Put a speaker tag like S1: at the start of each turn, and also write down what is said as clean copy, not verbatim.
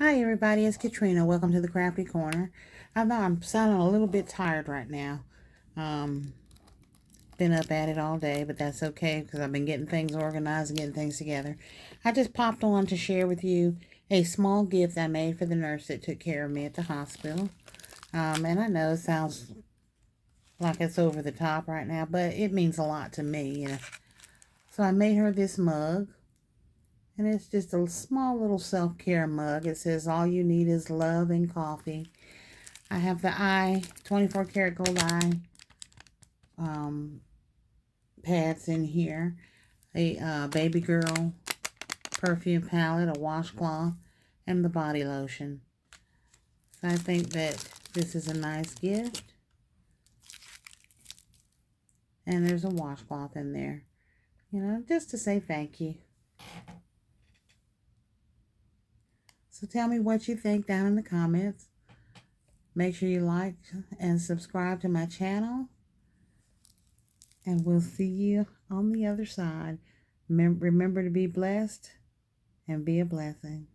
S1: Hi everybody, it's Katrina. Welcome to the Crafty Corner. I know I'm sounding a little bit tired right now. Um, been up at it all day, but that's okay because I've been getting things organized and getting things together. I just popped on to share with you a small gift I made for the nurse that took care of me at the hospital. And I know it sounds like it's over the top right now, but it means a lot to me. So I made her this mug. And it's just a small little self-care mug. It says all you need is love and coffee. I have the 24 karat gold um, pads in here. A baby girl perfume palette, a washcloth, and the body lotion. So I think that this is a nice gift. And there's a washcloth in there. Just to say thank you. So tell me what you think down in the comments. Make sure you like and subscribe to my channel. And we'll see you on the other side. Remember to be blessed and be a blessing.